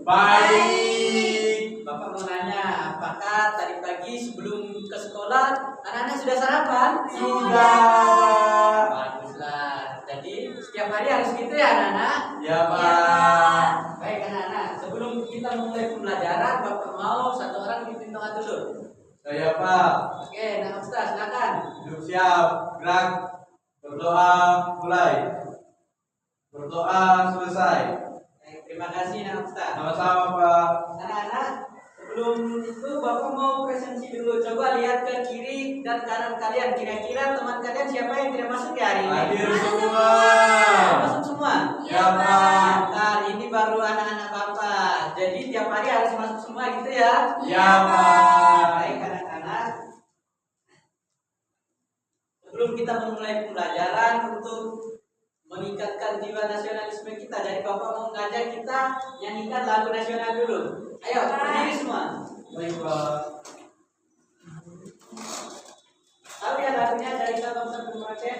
Baik. Bapak mau nanya, apakah tadi pagi sebelum ke sekolah anak-anak sudah sarapan? Sudah. Baguslah. Jadi setiap hari harus gitu ya anak-anak? Ya, Pak. Baik anak-anak, sebelum kita memulai pembelajaran, Bapak mau satu orang pimpin doa dulu. Saya, Pak. Oke, nah Ustaz, silakan. Hidup siap. Gerak. Berdoa mulai. Berdoa selesai. Baik, terima kasih nah Ustaz. Sama-sama, Pak. Anak-anak, sebelum itu Bapak mau presensi dulu. Coba lihat ke kiri dan kanan kalian. Kira-kira teman kalian siapa yang tidak masuk ya hari ini? Hadir semua. Masuk semua? Ya, Pak. Nah, ini baru anak-anak Bapak. Jadi tiap hari harus masuk semua gitu ya? Ya, Pak. Baik anak-anak. Sebelum kita memulai pembelajaran untuk meningkatkan jiwa nasionalisme kita, jadi Bapak mau ngajak kita nyanyikan lagu nasional dulu. Ayo, berdiri semua. Baik, Pak. Tahu ya lagunya dari Sabang sampai Merauke?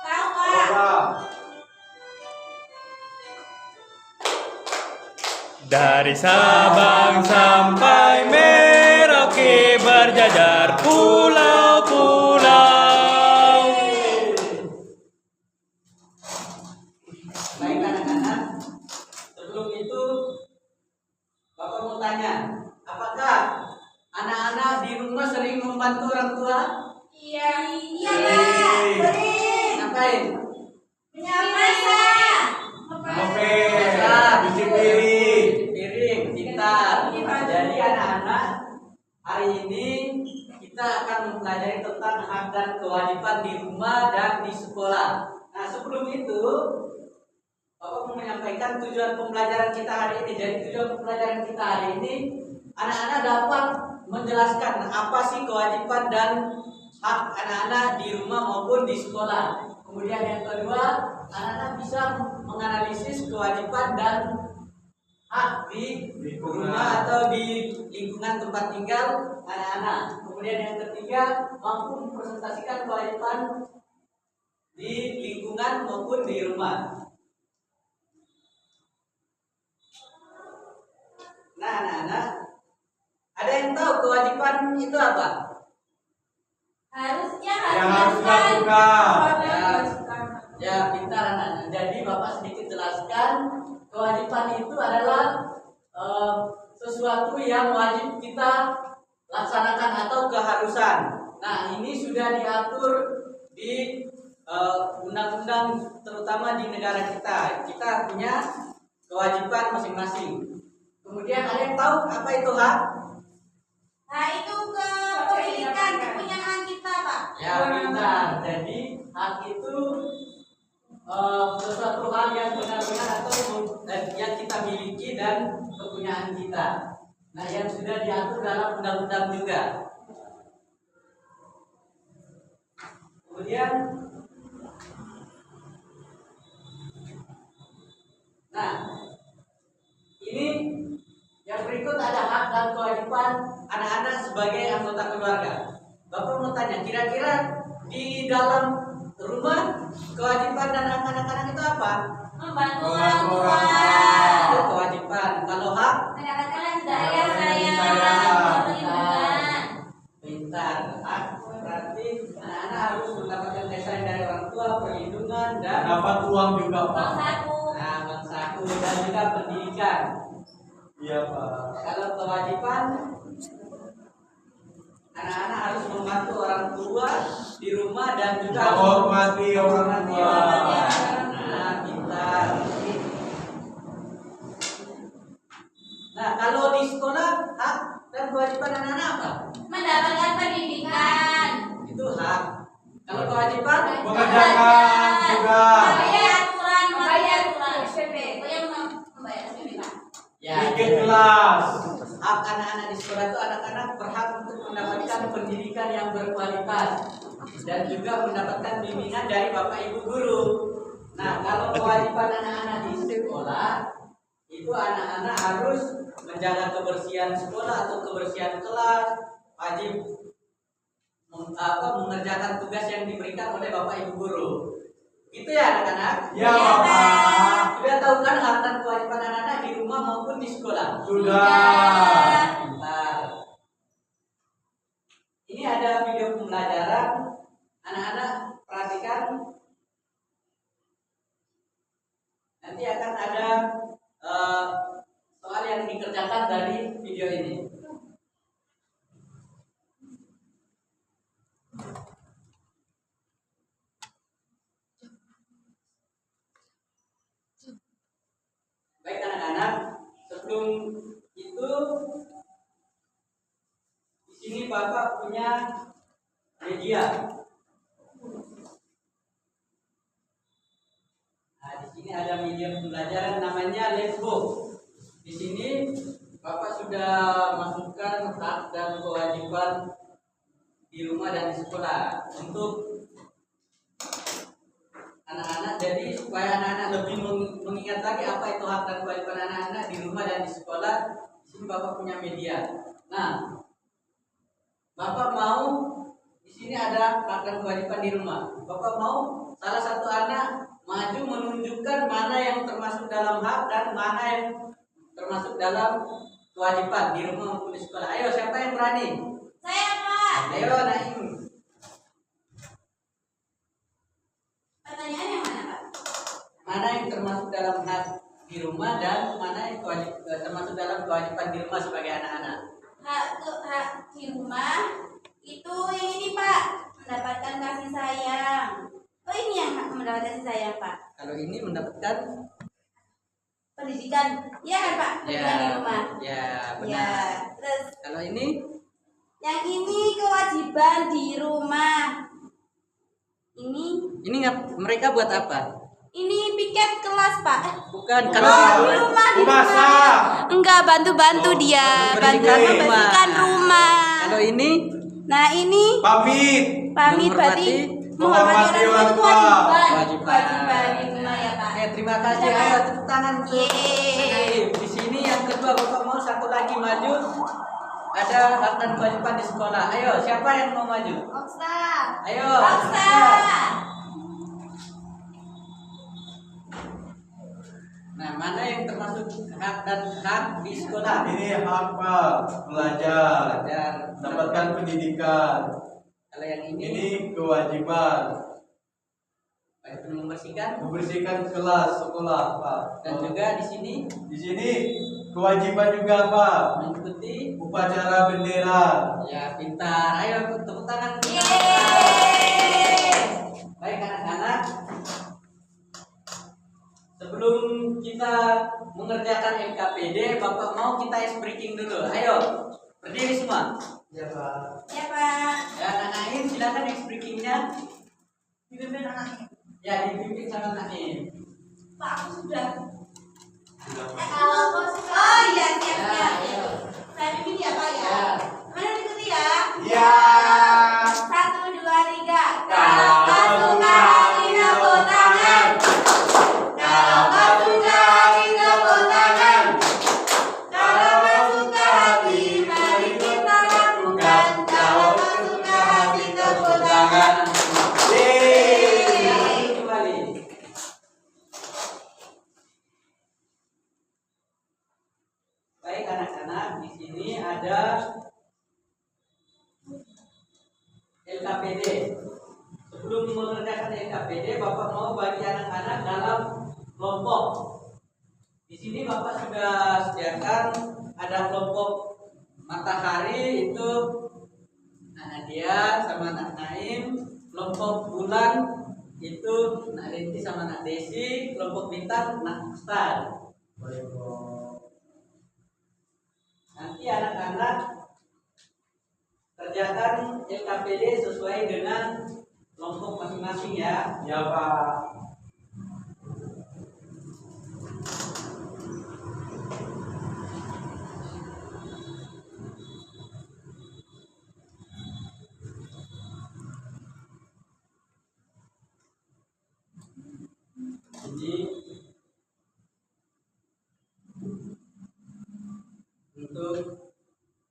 Tahu, Ya, Pak. Pak. Dari Sabang sampai Merauke berjajar pulau-pulau. Baik anak-anak, sebelum itu Bapak mau tanya, apakah anak-anak di rumah sering membantu orang tua? Iya, Pak. Sering. Ngapain? Menyapu masak. Oke. Masak, Cuci piring. piring, pintar. Jadi anak-anak, hari ini kita akan mempelajari tentang hak dan kewajiban di rumah dan di sekolah. Nah sebelum itu, Bapak mau menyampaikan tujuan pembelajaran kita hari ini. Jadi tujuan pembelajaran kita hari ini, anak-anak dapat menjelaskan apa sih kewajiban dan hak anak-anak di rumah maupun di sekolah. Kemudian yang kedua, anak-anak bisa menganalisis kewajiban dan hak di rumah atau di lingkungan tempat tinggal anak-anak. Kemudian yang ketiga, mampu mempresentasikan kewajiban di lingkungan maupun di rumah. Nah, anak-anak, ada yang tahu kewajiban itu apa? Harusnya Yang harus dilakukan. Ya, pintar anak-anak. Jadi Bapak sedikit jelaskan, kewajiban itu adalah sesuatu yang wajib kita laksanakan atau keharusan. Nah, ini sudah diatur di undang-undang terutama di negara kita. Kita punya kewajiban masing-masing. Kemudian ada yang tahu apa itu hak? Nah, itu kepemilikan, kepunyaan kita, Pak. Ya, pintar. Jadi hak itu sesuatu hal yang benar-benar atau yang kita miliki dan kepunyaan kita. Nah, yang sudah diatur dalam undang-undang juga. Kemudian, nah, ini yang berikut ada hak dan kewajiban anak-anak sebagai anggota keluarga. Bapak mau tanya, kira-kira di dalam rumah kewajiban dan hak anak-anak itu apa? Membantu Membantu orang tua. orang tua. Itu kewajiban. Kalau hak, Mendapatkan daya sayang, sayang. perlindungan. pintar. Hak berarti anak-anak harus mendapatkan kasih sayang dari orang tua, perlindungan dan Dapat uang juga, Pak. Uang saku. bang saku dan juga pendidikan. Iya, Pak. Kalau kewajiban, anak-anak harus membantu orang tua di rumah dan juga harus Menghormati orang menghormati tua. orang tua. Nah, pintar. Nah, kalau di sekolah hak dan kewajiban anak-anak apa? Mendapatkan pendidikan. Itu hak. Kalau kewajiban, Mengerjakan tugas. Membayar aturan, membayar aturan. SPP. Yang membayar SPP, Pak. ya. Bikin kelas. Hak anak-anak di sekolah itu anak-anak berhak untuk mendapatkan pendidikan yang berkualitas dan juga mendapatkan bimbingan dari bapak ibu guru. Nah, kalau kewajiban anak-anak di sekolah itu anak-anak harus menjaga kebersihan sekolah atau kebersihan kelas, wajib mengerjakan tugas yang diberikan oleh bapak ibu guru. Itu ya anak-anak? Ya, Bapak. Sudah tahu kan hak dan kewajiban anak-anak di rumah maupun di sekolah? Sudah. Pintar. Ini ada video pembelajaran. Anak-anak perhatikan. Nanti akan ada soal yang dikerjakan dari video ini. Baik anak-anak, sebelum itu di sini Bapak punya media. Nah, di sini ada media pembelajaran namanya Lexbook. Di sini Bapak sudah masukkan hak dan kewajiban di rumah dan di sekolah untuk anak-anak. Jadi supaya anak-anak lebih mengingat lagi apa itu hak dan kewajiban anak-anak di rumah dan di sekolah, di sini Bapak punya media. Nah, Bapak mau di sini ada hak dan kewajiban di rumah. Bapak mau salah satu anak maju menunjukkan mana yang termasuk dalam hak dan mana yang termasuk dalam kewajiban di rumah maupun di sekolah. Ayo, siapa yang berani? Saya, Pak. Ayo, Naim. Pertanyaan yang mana, Pak? Mana yang termasuk dalam hak di rumah dan mana yang termasuk dalam kewajiban di rumah sebagai anak-anak? Hak di rumah itu ini, Pak, mendapatkan kasih sayang. Oh, ini yang hak mendapatkan kasih sayang, Pak. Kalau ini mendapatkan Pendidikan, ya kan, Pak? Pendidikan di rumah. Ya, benar. Ya, terus Kalau ini yang ini kewajiban di rumah. Ini mereka buat apa? ini piket kelas, Pak. Bukan Oh, kalau di rumah, di Masak. Enggak, bantu-bantu dia, bantu membersihkan membersihkan rumah. Kalau ini Nah, ini Pamit. pamit berarti menghormati orang tua. Kewajiban di rumah ya, Pak. Oke, terima kasih. Ayo tepuk tangan. Yeay. Di sini yang kedua Bapak mau satu lagi maju. Ada hak dan kewajiban di sekolah. Ayo, siapa yang mau maju? Oksa. Ayo. Oksa. Nah, mana yang termasuk hak dan hak di sekolah? Ini hak Pak, belajar, Belajar. dapatkan pendidikan. Kalau yang ini, Ini kewajiban, wajib membersihkan. membersihkan kelas sekolah Pak. Dan juga di sini Di sini kewajiban juga Pak, mengikuti. upacara bendera. Ya, pintar. Ayo tepuk tangan. Yeay. Baik anak-anak. Sebelum kita mengerjakan LKPD, Bapak mau kita ice breaking dulu. Ayo, berdiri semua. Ya Pak. Ya, Pak. Ya, Anak Naim, silakan ice breakingnya. Dipimpin anaknya. Ya, dipimpin sama Naim. Pak, aku sudah. Sudah, Pak. Kalau kau suka. Oh iya, siap, Ya, siap. ayo. Saya pimpin ya, Pak ya. Ya. Mana diikuti ya? Ya. 1, 2, 3. Kalau kau suka hati tepuk tangan. Kalau kau suka hati tepuk tangan. Kalau kau suka hati mari kita lakukan. Kalau kau suka hati tepuk tangan. Yeay. Ya, kembali. Baik anak-anak, di sini ada LKPD. Sebelum mengerjakan LKPD, Bapak mau bagi anak-anak dalam kelompok. Di sini Bapak sudah sediakan ada kelompok matahari itu Nak Nadia sama Nak Naim, kelompok bulan itu Nak Lenti sama Nak Desi, kelompok bintang Nak Ustaz. Nanti anak-anak kerjakan LKPD sesuai dengan kelompok masing-masing ya. Ya Pak. Ini untuk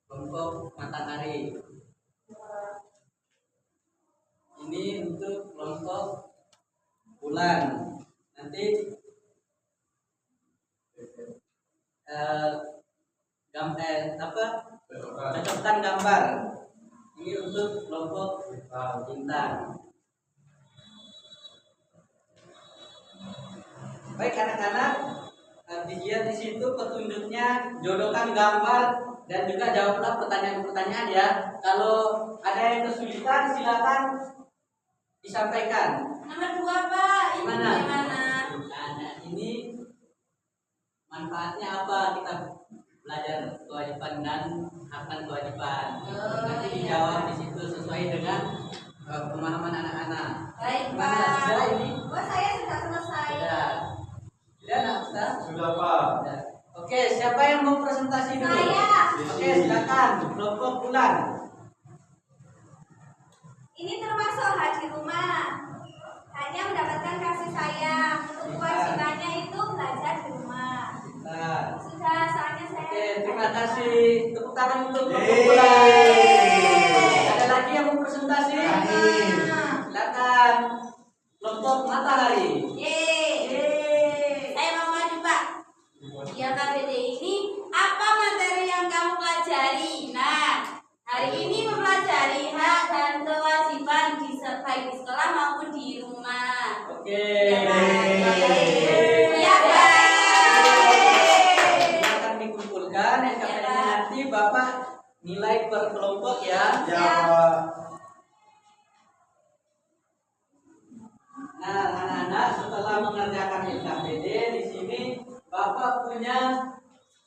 kelompok matahari. Ini untuk kelompok bulan. Nanti Cocokan gambar. Ini untuk kelompok bintang. Baik anak-anak, dilihat di situ petunjuknya, jodohkan gambar dan juga jawablah pertanyaan-pertanyaan ya. Kalau ada yang kesulitan silakan disampaikan. Nomor 2 Pak, ini Gimana? gimana? Nah, ini manfaatnya apa kita belajar kewajiban dan hak dan kewajiban. Nanti iya. dijawab di situ sesuai dengan pemahaman anak-anak. Baik Gimana? Pak. Sudah ini? Oh saya sudah selesai. Sudah nak Ustaz? Sudah Pak. Sudah. Oke, siapa yang mau presentasi dulu? Saya. Oke, silakan. Kelompok bulan. Ini termasuk hak di rumah. Hanya mendapatkan kasih sayang. Untuk kewajibannya itu belajar di rumah. Nah, Sudah, soalnya saya. oke, terima kasih. Tepuk tangan untuk kelompok Yeay. bulan. Ada lagi yang mau presentasi? Amin. Silakan. Kelompok matahari. Yeay. Saya mau maju Pak. Ya KBD ini apa materi yang kamu pelajari? Nah, hari ini mempelajari hak dan kewajiban baik di sekolah maupun di rumah. Oke. Ya Pak. Akan dikumpulkan yang katanya nanti Bapak nilai per kelompok ya. Ya Pak. Nah, anak-anak setelah mengerjakan LKPD di sini Bapak punya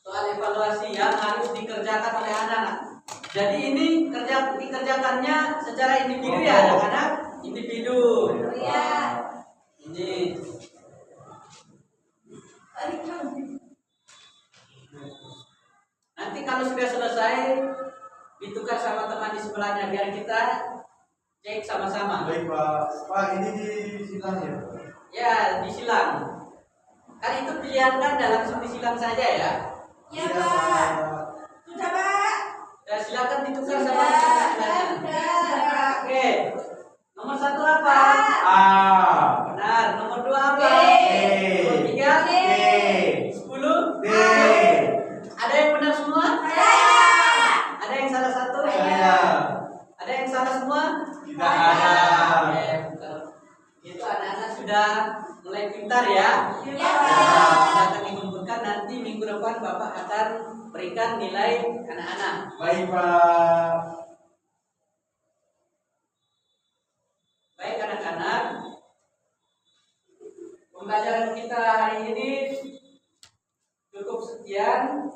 soal evaluasi yang harus dikerjakan oleh anak-anak. Jadi ini dikerjakannya secara individu ya anak-anak, individu. Oh ya. Ini. Nanti kalau sudah selesai ditukar sama teman di sebelahnya biar kita cek sama-sama. Baik Pak. Pak ini disilang ya Pak. Ya, disilang. Kan itu pilihan Anda, langsung disilang saja ya. Ya Pak. Sudah Pak. Ya, silakan ditukar sama Sudah. teman sebelahnya. Sudah. Oke. Nomor 1 apa? A. Benar. Nomor 2 apa? B. Nomor 3? D. 10? D. Ada yang benar semua? Saya. Ada yang salah satu? Saya. Ada yang salah semua? Tidak ada. Oke, betul. Itu anak-anak sudah mulai pintar ya. Ya Pak. Akan dikumpulkan nanti minggu depan Bapak akan berikan nilai anak-anak. Baik Pak. Baik anak-anak, pembelajaran kita hari ini cukup sekian.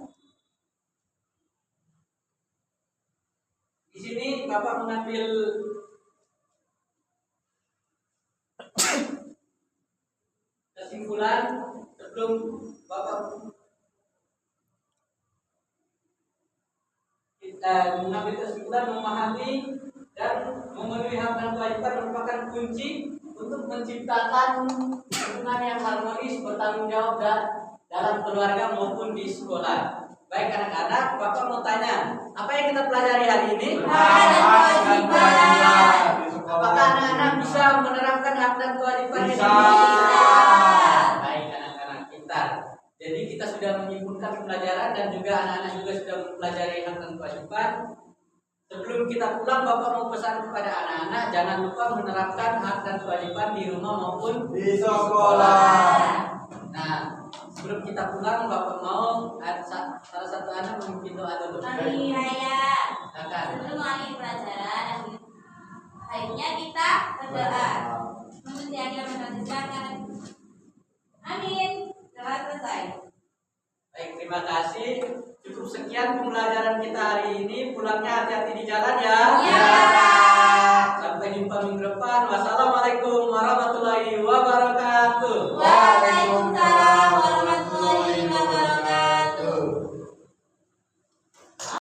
Di sini Bapak mengambil kesimpulan sebelum Bapak kita mengambil kesimpulan, memahami dan memenuhi hak dan kewajiban merupakan kunci untuk menciptakan hubungan yang harmonis, bertanggung jawab dalam keluarga maupun di sekolah. Baik anak-anak, Bapak mau tanya, apa yang kita pelajari hari ini? Hak dan kewajiban. Apakah anak-anak bisa menerapkan hak dan kewajiban yang Bisa. Baik anak-anak, pintar. Jadi kita sudah menyimpulkan pelajaran dan juga anak-anak juga sudah mempelajari hak dan kewajiban. Sebelum kita pulang, Bapak mau pesan kepada anak-anak jangan lupa menerapkan hak dan kewajiban di rumah maupun Di sekolah. Nah, sebelum kita pulang, Bapak mau salah satu anak memimpin doa dulu. Kami raya. Silakan. Sebelum mengakhiri pelajaran, akhirnya kita berdoa. Kemudian kita mengerjakan. Amin. Doa selesai. Baik, terima kasih. Cukup sekian pembelajaran kita hari ini. Pulangnya hati-hati di jalan ya. Ya.